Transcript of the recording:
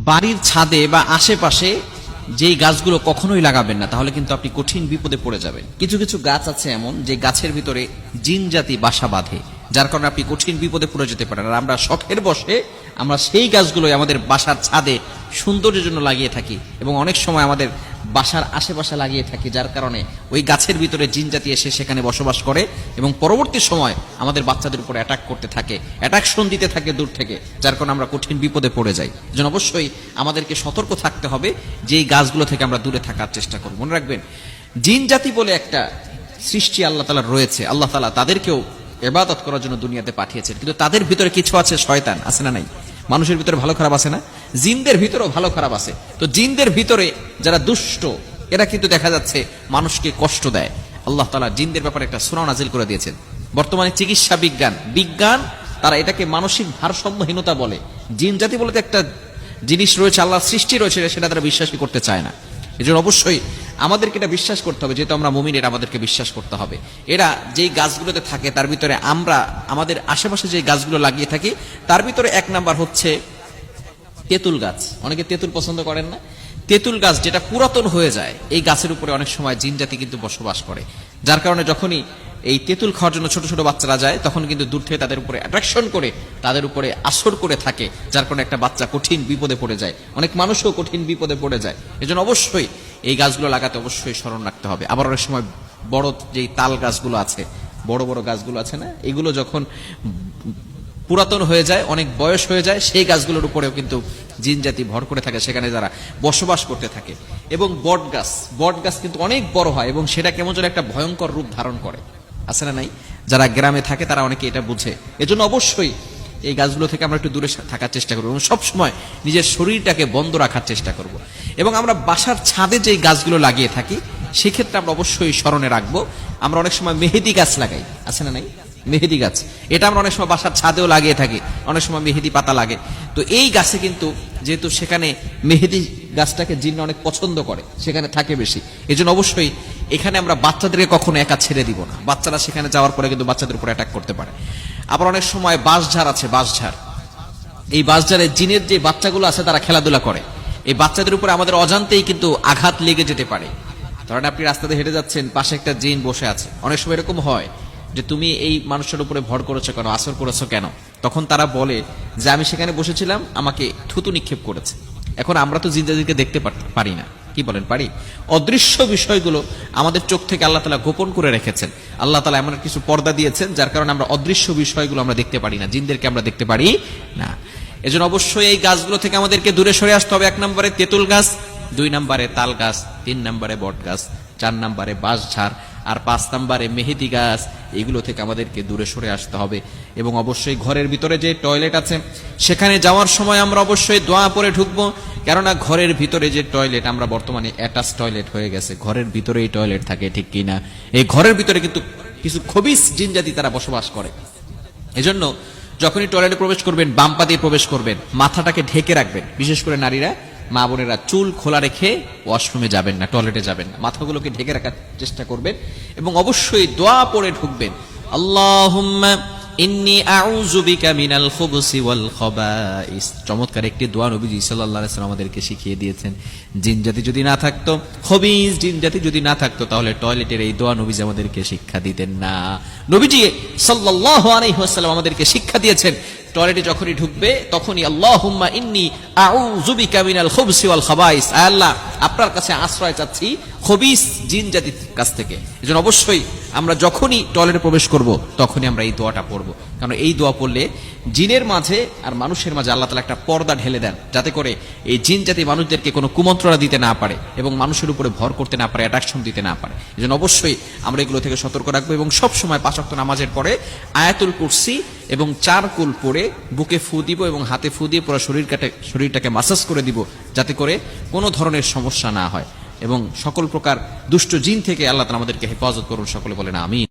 বাড়ির ছাদে বা আশেপাশে যেই গাছগুলো কখনোই লাগাবেন না, তাহলে কিন্তু আপনি কঠিন বিপদে পড়ে যাবেন। কিছু কিছু গাছ আছে এমন যে গাছের ভিতরে জিন জাতি বাসা বাঁধে, যার কারণে আপনি কঠিন বিপদে পড়ে যেতে পারেন। আর আমরা শখের বসে আমরা সেই গাছগুলোই আমাদের বাসার ছাদে সৌন্দর্যের জন্য লাগিয়ে থাকি এবং অনেক সময় আমাদের বাসার আশেপাশে লাগিয়ে থাকি, যার কারণে ওই গাছের ভিতরে জিন জাতি এসে সেখানে বসবাস করে এবং পরবর্তী সময় আমাদের বাচ্চাদের উপর অ্যাটাক করতে থাকে, অ্যাটাকশন দিতে থাকে দূর থেকে, যার কারণে আমরা কঠিন বিপদে পড়ে যাই। এজন্য অবশ্যই আমাদেরকে সতর্ক থাকতে হবে যে এই গাছগুলো থেকে আমরা দূরে থাকার চেষ্টা করব। মনে রাখবেন, জিন জাতি বলে একটা সৃষ্টি আল্লাহ তাআলা রয়েছে। আল্লাহ তাআলা তাদেরকেও ইবাদত করার জন্য দুনিয়াতে পাঠিয়েছেন, কিন্তু তাদের ভিতরে কিছু আছে, শয়তান আছে না নাই? মানুষের ভিতরে ভালো খারাপ আছে না? জিনদের ভিতরেও ভালো খারাপ আছে। তো জিনদের ভিতরে যারা দুষ্ট, এরা কিন্তু দেখা যাচ্ছে মানুষকে কষ্ট দেয়। আল্লাহ তাআলা জিনদের ব্যাপারে একটা সূরা নাজিল করে দিয়েছেন। বর্তমানে চিকিৎসা বিজ্ঞান তারা এটাকে মানসিক ভারসাম্যহীনতা বলে। জিন জাতি বলতে একটা জিনিস রয়েছে, আল্লাহর সৃষ্টি রয়েছে, সেটা তারা বিশ্বাসই করতে চায় না। এজন্য অবশ্যই আমাদেরকে এটা বিশ্বাস করতে হবে, যেহেতু আমরা মুমিন, এটা আমাদেরকে বিশ্বাস করতে হবে। এরা যেই গাছগুলোতে থাকে তার ভিতরে আমরা আমাদের আশেপাশে যে গাছগুলো লাগিয়ে থাকি তার ভিতরে এক নাম্বার হচ্ছে তেঁতুল গাছ। অনেকে তেঁতুল পছন্দ করেন না? তেঁতুল গাছ যেটা পুরাতন হয়ে যায়, এই গাছের উপরে অনেক সময় জিন জাতি কিন্তু বসবাস করে, যার কারণে যখনই এই তেঁতুল খাওয়ার জন্য ছোট ছোট বাচ্চারা যায়, তখন কিন্তু দূর থেকে তাদের উপরে অ্যাট্রাকশন করে, তাদের উপরে আসর করে থাকে, যার কারণে একটা বাচ্চা কঠিন বিপদে পড়ে যায়, অনেক মানুষও কঠিন বিপদে পড়ে যায়। এজন্য অবশ্যই এই গাছগুলো লাগাতে অবশ্যই স্মরণ রাখতে হবে। আবার অনেক সময় বড় যেই তাল গাছগুলো আছে, বড় বড় গাছগুলো আছে না, এগুলো যখন পুরাতন হয়ে যায়, অনেক বয়স হয়ে যায়, সেই গাছগুলোর উপরেও কিন্তু জিন জাতি ভর করে থাকে, সেখানে যারা বসবাস করতে থাকে। এবং বট গাছ কিন্তু অনেক বড় হয় এবং সেটা কেমন যেন একটা ভয়ঙ্কর রূপ ধারণ করে, আছে না নাই? যারা গ্রামে থাকে তারা অনেকে এটা বুঝে। এজন্য অবশ্যই এই গাছগুলো থেকে আমরা একটু দূরে থাকার চেষ্টা করবো এবং সবসময় নিজের শরীরটাকে বন্ধ রাখার চেষ্টা করব। এবং আমরা বাসার ছাদে যে গাছগুলো লাগিয়ে থাকি সেক্ষেত্রে আমরা অবশ্যই স্মরণে রাখবো, আমরা অনেক সময় মেহেদি গাছ লাগাই, আছে না নাই? মেহেদি গাছ, এটা আমরা অনেক সময় বাসার ছাদেও লাগিয়ে থাকি, অনেক সময় মেহেদি পাতা লাগে। তো এই গাছে কিন্তু যেহেতু সেখানে মেহেদি গাছটাকে জিন অনেক পছন্দ করে, সেখানে থাকে বেশি, এজন্য অবশ্যই এখানে আমরা বাচ্চাদেরকে কখনো একা ছেড়ে দিব না। বাচ্চারা সেখানে যাওয়ার পরে কিন্তু বাচ্চাদের উপর অ্যাটাক করতে পারে। আবার অনেক সময় বাঁশঝাড় আছে, এই বাঁশঝাড়ে জিনের যে বাচ্চাগুলো আছে তারা খেলাধুলা করে, এই বাচ্চাদের উপরে আমাদের অজান্তেই কিন্তু আঘাত লেগে যেতে পারে। ধরেন আপনি রাস্তাতে হেঁটে যাচ্ছেন, পাশে একটা জিন বসে আছে, অনেক সময় এরকম হয় যে তুমি এই মানুষের উপরে ভর করেছো কেন, আসর করেছো কেন? তখন তারা বলে যে আমি সেখানে বসেছিলাম, আমাকে থুতু নিক্ষেপ করেছে। এখন আমরা তো জিনজাতিকে দেখতে পারি না, কি বলেন পারি? অদৃশ্য বিষয়গুলো আমাদের চোখ থেকে আল্লাহ তাআলা গোপন করে রেখেছেন। আল্লাহ তাআলা এমন কিছু পর্দা দিয়েছেন যার কারণে আমরা অদৃশ্য বিষয়গুলো আমরা দেখতে পারি না, জিনদেরকে আমরা দেখতে পারি না। এজন্য অবশ্যই এই গাছগুলো থেকে আমাদেরকে দূরে সরে আসতে হবে। 1 নম্বরে তেঁতুল গাছ, 2 নম্বরে তাল গাছ, 3 নম্বরে বট গাছ, 4 নম্বরে বাঁশঝাড়, আর 5 নম্বরে মেহেদি গাছ। এগুলো থেকে আমাদেরকে দূরে সরে আসতে হবে। এবং অবশ্যই ঘরের ভিতরে যে টয়লেট আছে সেখানে যাওয়ার সময় আমরা অবশ্যই দোয়া পড়ে ঢুকবো, কেননা ঘরের ভিতরে যে টয়লেট, আমরা বর্তমানে অ্যাটাচ টয়লেট হয়ে গেছে, ঘরের ভিতরেই টয়লেট থাকে, ঠিক কিনা? এই ঘরের ভিতরে কিন্তু কিছু খবিস জিন জাতি তারা বসবাস করে। এজন্য যখনই টয়লেটে প্রবেশ করবেন, বাম পা দিয়ে প্রবেশ করবেন, মাথাটাকে ঢেকে রাখবেন। বিশেষ করে নারীরা, মা বোনেরা চুল খোলা রেখে ওয়াশরুমে যাবেন না, টয়লেটে যাবেন না, মাথাগুলোকে ঢেকে রাখার চেষ্টা করবেন এবং অবশ্যই দোয়া পড়ে ঢুকবেন। আল্লাহুম্মা ইন্নী আউযু বিকা মিনাল খুবুসি ওয়াল খাবাইস। চমৎকার একটি দোয়া নবীজি সাল্লাল্লাহু আলাইহি ওয়াসাল্লাম আমাদেরকে শিখিয়ে দিয়েছেন। জিন জাতি যদি না থাকতো, খবিস জিন জাতি যদি না থাকতো, তাহলে টয়লেটের এই দোয়া নবীজি আমাদেরকে শিক্ষা দিতেন না। নবীজি সাল্লাল্লাহু আলাইহি ওয়াসাল্লাম আমাদেরকে শিক্ষা দিয়েছেন, টয়লেটে যখনই ঢুকবে তখনই আল্লাহুম্মা ইন্নী আউযু বিকা মিনাল খুবুসি ওয়াল খাবাইস, আল্লাহ আপনার কাছে আশ্রয় চাচ্ছি খবিস জিন জাতির কাছ থেকে। এজন্য অবশ্যই আমরা যখনই টয়লেটে প্রবেশ করব তখনই আমরা এই দোয়াটা পড়ব, কারণ এই দোয়া পড়লে জিনের মাঝে আর মানুষের মাঝে আল্লাহ তাআলা একটা পর্দা ঢেলে দেন, যাতে করে এই জিন জাতি মানুষদেরকে কোনো কুমন্ত্রণা দিতে না পারে এবং মানুষের উপরে ভর করতে না পারে, অ্যাট্রাকশন দিতে না পারে। এজন্য অবশ্যই আমরা এগুলো থেকে সতর্ক রাখবো এবং সব সময় 5 ওয়াক্ত নামাজের পরে আয়াতুল কুরসি এবং 4 কুল পড়ে বুকে ফু দিব এবং হাতে ফু দিয়ে পুরো শরীরটাকে মাসাজ করে দিব, যাতে করে কোনো ধরনের সমস্যা না হয়। এবং সকল প্রকার দুষ্ট জিন থেকে আল্লাহ তাআলা আমাদেরকে হেফাজত করুন। সকলে বলেন আমিন।